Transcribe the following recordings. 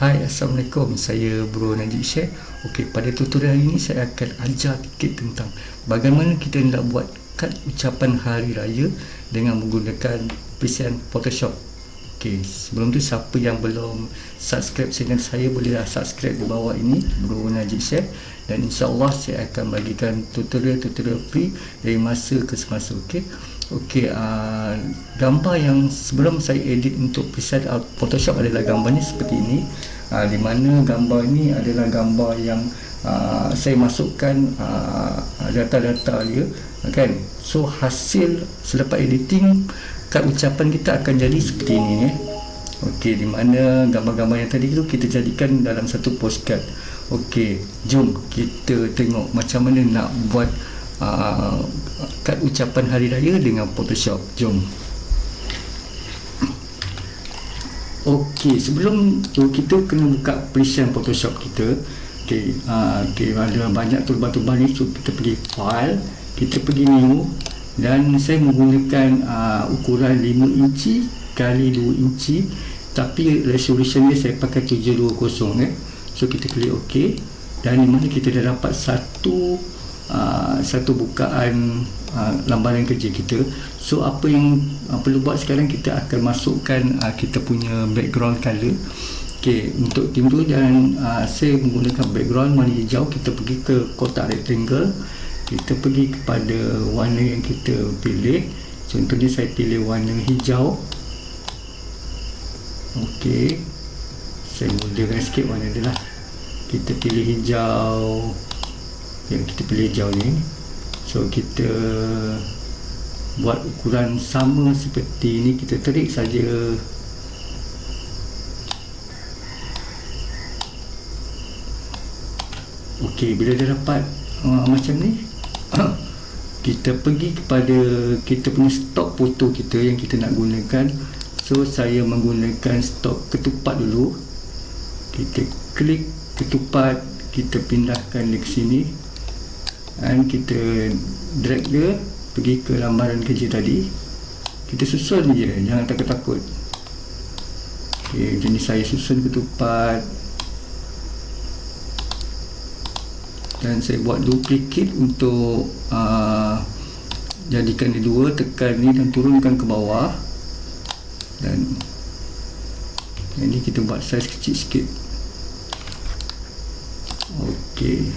Hai, Assalamualaikum. Saya Bro Najib Syekh. Okey, pada tutorial ini saya akan ajar sikit tentang bagaimana kita nak buat kad ucapan hari raya dengan menggunakan aplikasi Photoshop. Okey, sebelum tu siapa yang belum subscribe channel saya, bolehlah subscribe di bawah ini, Bro Najib Syekh, dan insya-Allah saya akan bagikan tutorial-tutorial free dari masa ke semasa. Okey, gambar yang sebelum saya edit untuk preset Photoshop adalah gambarnya seperti ini, di mana gambar ini adalah gambar yang saya masukkan data-data dia, kan. So hasil selepas editing, kad ucapan kita akan jadi seperti ini, Okey, di mana gambar-gambar yang tadi tu kita jadikan dalam satu postcard. Okey, jom kita tengok macam mana nak buat kad ucapan hari raya dengan Photoshop. Jom. Okey, sebelum tu kita kena buka aplikasi Photoshop kita. Okey, ada banyak toolbar-toolbar ni. So kita pergi file, kita pergi new, dan saya menggunakan ukuran 5 inci kali 2 inci, tapi resolution dia saya pakai 720, So kita klik OK, dan di mana kita dah dapat satu bukaan lambaran kerja kita. So apa yang perlu buat sekarang, kita akan masukkan kita punya background color. Okey, untuk tim tu, dan saya menggunakan background warna hijau. Kita pergi ke kotak rectangle, kita pergi kepada warna yang kita pilih. Contohnya saya pilih warna hijau. Okey, saya mulakan sikit warna dia lah. Kita pilih hijau, kita pilih hijau ni. So kita buat ukuran sama seperti ini, kita tarik saja. Okey, bila dah dapat macam ni, kita pergi kepada kita punya stok foto kita yang kita nak gunakan. So saya menggunakan stok ketupat dulu. Kita klik ketupat, kita pindahkan dia ke sini, dan kita drag dia pergi ke lambaran kerja tadi. Kita susun je, jangan takut-takut. Okey, jadi saya susun ketupat, dan saya buat duplicate untuk jadikan dia dua. Tekan ni dan turunkan ke bawah, dan ini kita buat saiz kecil sikit. Okey,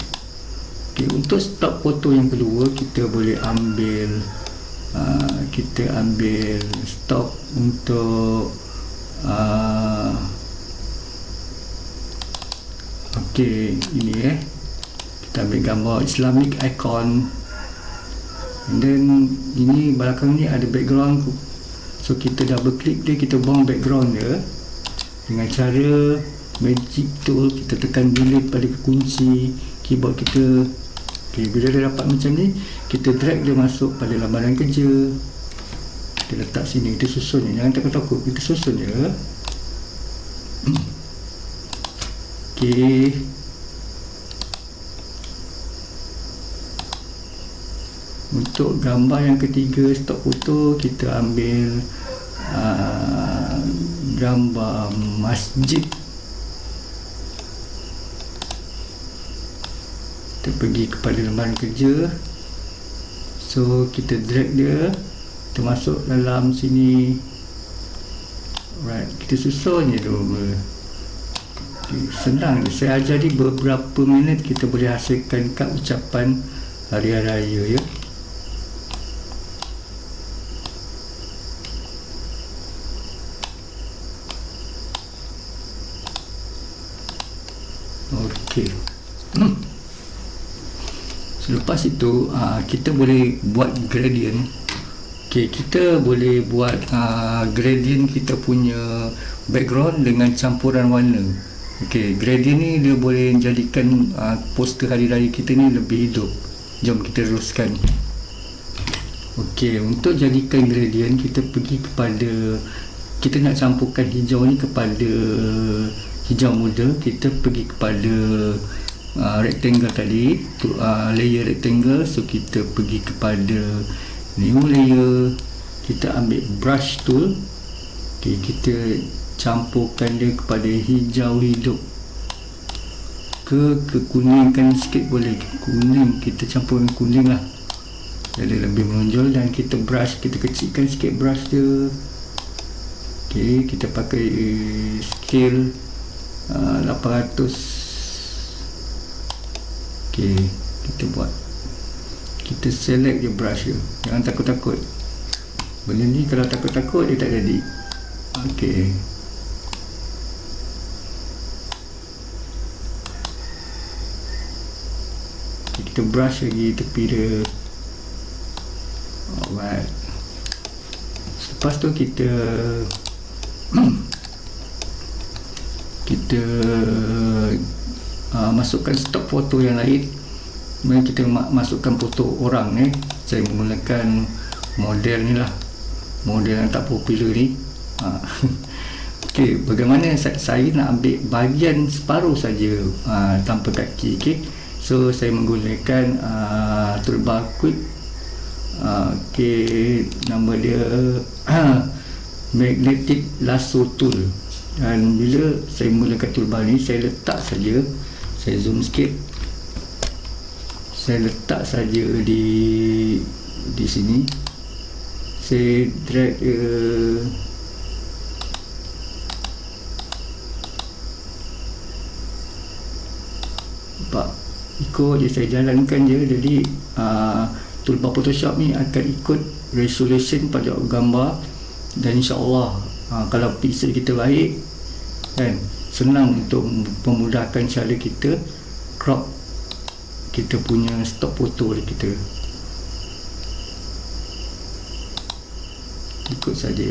untuk stok foto yang kedua, kita boleh ambil stok untuk okey, ini kita ambil gambar Islamic icon, and then ini belakang ni ada background. So kita double klik dia, kita buang background dia dengan cara magic tool. Kita tekan delete pada kunci keyboard kita. Okey, bila dah dapat macam ni, kita drag dia masuk pada lambaran kerja. Kita letak sini, kita susun je, jangan takut-takut, kita susun je. Okey, untuk gambar yang ketiga, stok foto, kita ambil gambar masjid. Kita pergi kepada lambaran kerja. So kita drag dia, kita masuk dalam sini. Alright, kita susun je dulu. Okay, senang je, saya ajar di beberapa minit kita boleh hasilkan kad ucapan hari raya, Okey. Selepas itu kita boleh buat gradient. Okey, kita boleh buat gradient kita punya background dengan campuran warna. Okey, gradient ni dia boleh jadikan poster hari raya kita ni lebih hidup. Jom kita teruskan. Okey, untuk jadikan gradient, kita pergi kepada, kita nak campurkan hijau ni kepada hijau muda. Kita pergi kepada rectangle tadi, layer rectangle. So kita pergi kepada new layer, kita ambil brush tool. Okay, kita campurkan dia kepada hijau hidup ke kuningkan sikit boleh. Kuning kita campur dengan kuning lah, jadi lebih menonjol. Dan kita brush, kita kecilkan sikit brush dia. Okey, kita pakai scale 800. Okey, kita buat, kita select je brush dia, jangan takut-takut. Benda ni kalau takut-takut dia tak jadi. Okey, kita brush lagi tepi dia. Alright, lepas tu kita masukkan stok foto yang lain. Kemudian kita masukkan foto orang ni. Saya menggunakan model ni lah, model yang tak popular ni. Okey, bagaimana saya nak ambil bahagian separuh saja tanpa kaki. Okey, so saya menggunakan toolbar quick. Okey, nama dia magnetic lasso tool. Dan bila saya menggunakan toolbar ni, saya letak saja, saya zoom sikit, saya letak saja di sini, saya drag nampak, ikut je, saya jalankan je. Jadi toolbar Photoshop ni akan ikut resolution pada gambar. Dan insyaAllah kalau pixel kita baik kan, senang untuk memudahkan cara kita crop kita punya stok foto kita. Ikut saja.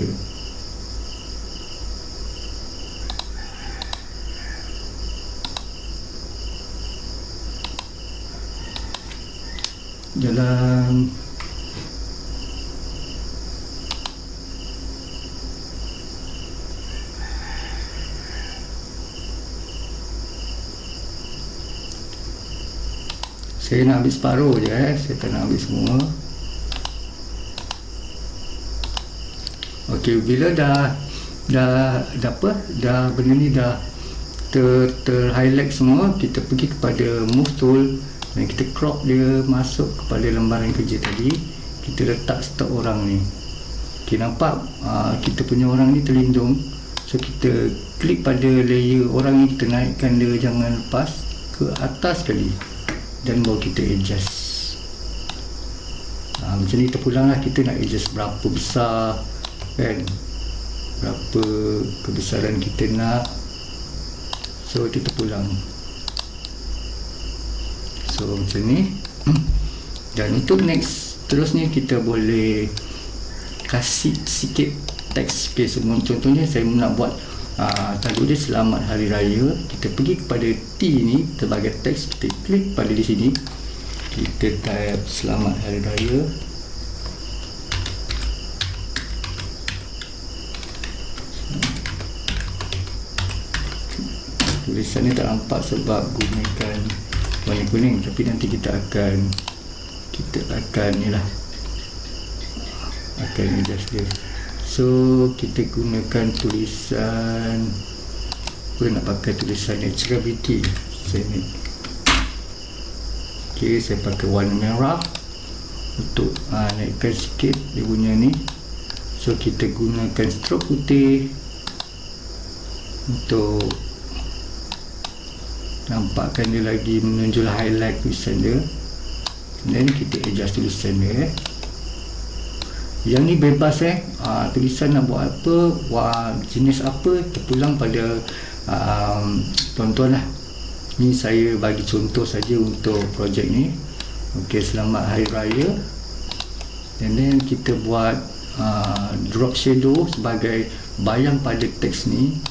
Jalan. Saya nak ambil separuh je, saya tak nak ambil semua. Okey, bila dah benda ni dah highlight semua, kita pergi kepada move tool dan kita crop dia masuk kepada lembaran kerja tadi. Kita letak stok orang ni. Okey, nampak kita punya orang ni terlindung. So kita klik pada layer orang ni, kita naikkan dia, jangan lepas ke atas sekali, dan baru kita adjust. Macam ni terpulang lah, kita nak adjust berapa besar kan, berapa kebesaran kita nak. So kita terpulang. So macam ni. Dan untuk next, terusnya kita boleh kasih sikit teks. Okay, contohnya saya nak buat tajuk dia Selamat Hari Raya. Kita pergi kepada T ni sebagai teks, kita klik pada di sini, kita type Selamat Hari Raya. Tulisan ni tak nampak sebab gunakan warna kuning, tapi nanti kita akan ni lah, akan adjust dia. So kita gunakan tulisan apa, nak pakai tulisan HKBT sini. Okey, saya pakai warna merah untuk naikkan sikit dia punya ni. So kita gunakan stroke putih untuk nampakkan dia lagi menonjol, highlight tulisan dia. Dan kita adjust tulisan dia. Yang ni bebas tulisan nak buat apa, jenis apa, terpulang pada tuan-tuan lah. Ni saya bagi contoh saja untuk projek ni. Okey, Selamat Hari Raya. Dan then kita buat drop shadow sebagai bayang pada teks ni.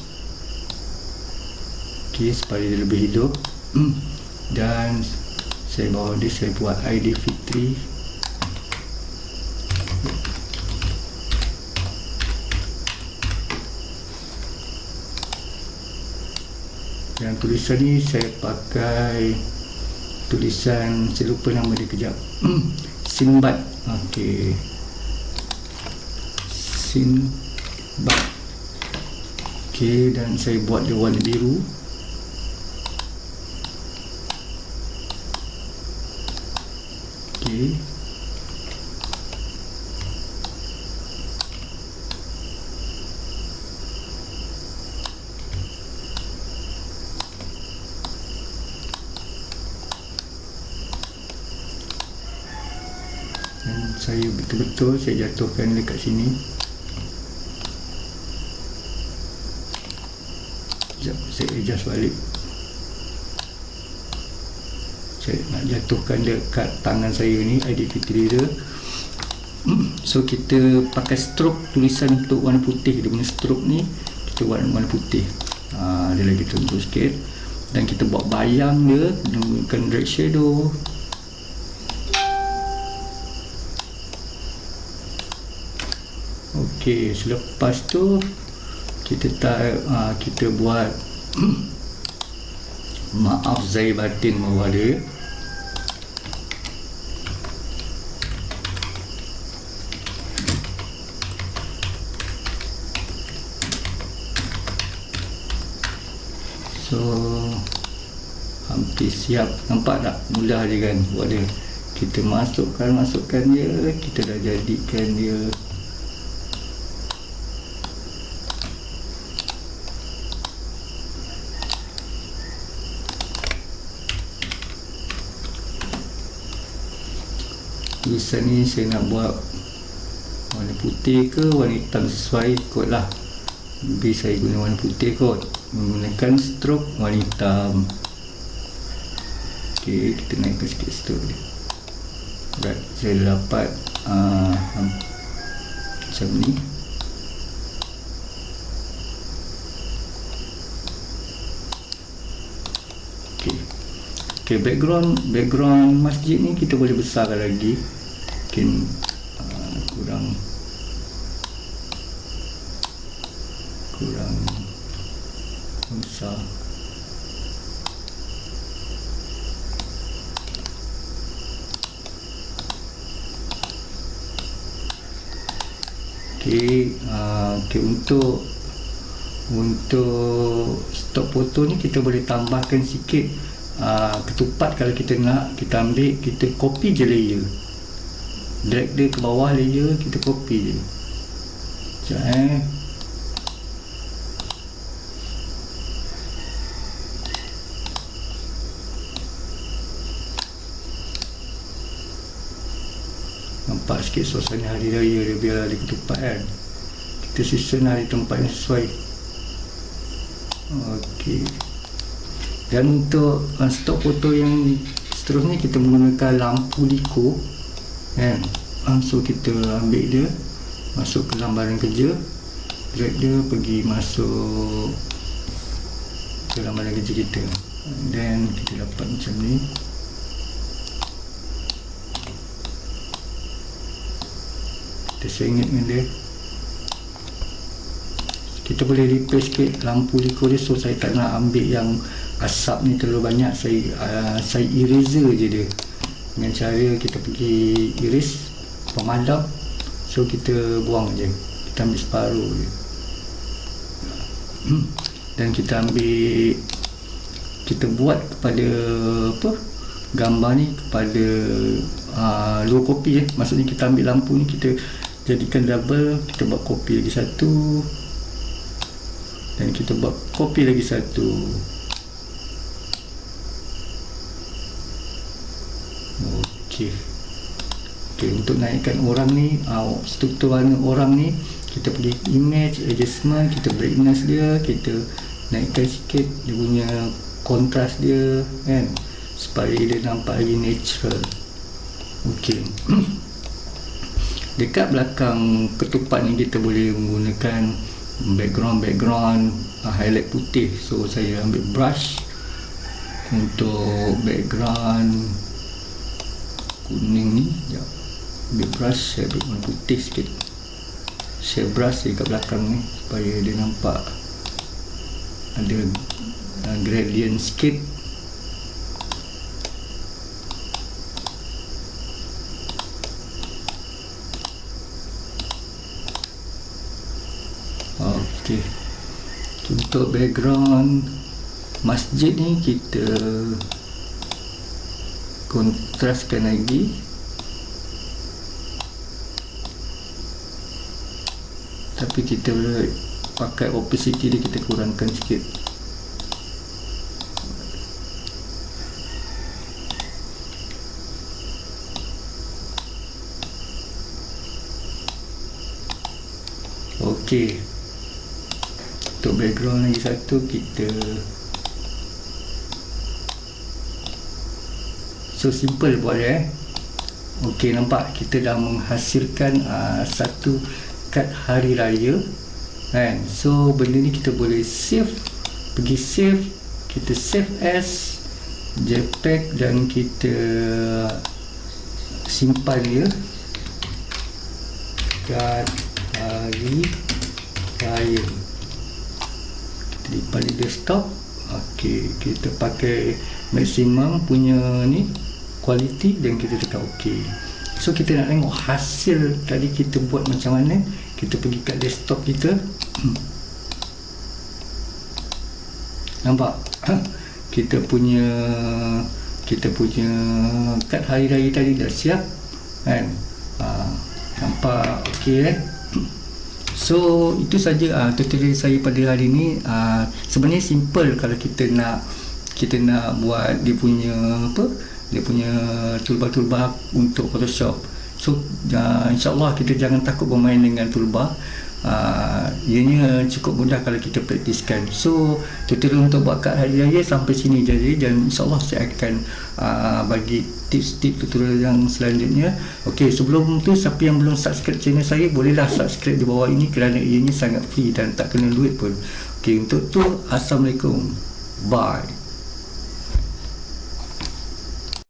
Okey, supaya dia lebih hidup. Dan saya bawa dia, saya buat Aidilfitri. Yang tulisan ni saya pakai tulisan, saya lupa nama dia kejap. Sinbad. Okey, Sinbad. Okey, dan saya buat dia warna biru. Okey. Dan saya betul-betul saya jatuhkan dekat sini. Sekejap, saya adjust balik. Saya nak jatuhkan dekat tangan saya ni, identity reader. So kita pakai stroke tulisan untuk warna putih. Dia punya stroke ni kita buat warna putih. Dia lagi tentu sikit. Dan kita buat bayang dia menggunakan drag shadow. Okey, selepas tu kita buat maaf zahir batin bawah dia. So hampir siap. Nampak tak? Mudah je kan buat dia. Kita masukkan dia, kita dah jadikan dia. Tulisan ni saya nak buat warna putih ke warna hitam, sesuai ikutlah. Lebih saya guna warna putih kot, menggunakan stroke warna hitam. Okey, kita naikkan sikit stroke dia. Right, saya dah dapat macam ni. Okey, background masjid ni kita boleh besarkan lagi. Mungkin kurang besar. Okey, untuk stok foto ni kita boleh tambahkan sikit ketupat. Kalau kita nak, kita ambil, kita copy je layer, drag dia ke bawah layer, kita copy je. Sekejap nampak sikit suasana hari raya dia, biar ada ketupat kan. Kita susun hari tempat yang sesuai. Okey, dan untuk stok foto yang seterusnya kita menggunakan lampu liko kan. So kita ambil dia, masuk ke lambaran kerja, drag dia pergi masuk ke lambaran kerja kita, dan kita dapat macam ni. Kita sengit dengan dia. Kita boleh replace sikit lampu liko dia. So saya tak nak ambil yang asap ni terlalu banyak. Saya eraser je dia dengan cara kita pergi iris pemadam. So kita buang je, kita ambil separuh je. Dan kita ambil, kita buat kepada gambar ni kepada low copy je. Maksudnya kita ambil lampu ni, kita jadikan double, kita buat copy lagi satu, dan kita buat copy lagi satu. Okey, untuk naikkan orang ni, struktur warna orang ni, kita pergi image, adjustment, kita brightness dia, kita naikkan sikit dia punya kontras dia kan, supaya dia nampak lagi natural. Okey. Dekat belakang ketupat ni kita boleh menggunakan background highlight putih. So saya ambil brush untuk background kuning ni. Sekejap, ambil brush, saya ambil warna putih sikit, saya brush dekat belakang ni supaya dia nampak ada gradient sikit. Okey, Untuk background masjid ni kita kontraskan lagi, tapi kita pakai opacity dia kita kurangkan sikit. Okey, untuk background lagi satu kita so simple buat dia. Okey, nampak kita dah menghasilkan satu kad hari raya kan. So benda ni kita boleh save, pergi save, kita save as JPEG dan kita simpan dia, kad hari raya. Kita lipat di desktop. Okey, kita pakai maksimum punya ni quality dan kita tekan OK. So kita nak tengok hasil tadi kita buat macam mana. Kita pergi kat desktop kita. Nampak? Kita punya kad hari raya tadi dah siap kan. Nampak okey So itu saja tutorial saya pada hari ni. Sebenarnya simple kalau kita nak buat dia punya toolbar untuk Photoshop. So insyaAllah kita jangan takut bermain dengan toolbar. Ianya cukup mudah kalau kita praktiskan. So tutorial untuk buat kad hari raya sampai sini jadi, dan insyaAllah saya akan bagi tips-tips tutorial yang selanjutnya. Okey, sebelum tu siapa yang belum subscribe channel saya, bolehlah subscribe di bawah ini kerana ianya sangat free dan tak kena duit pun. Okey, untuk tu Assalamualaikum, bye.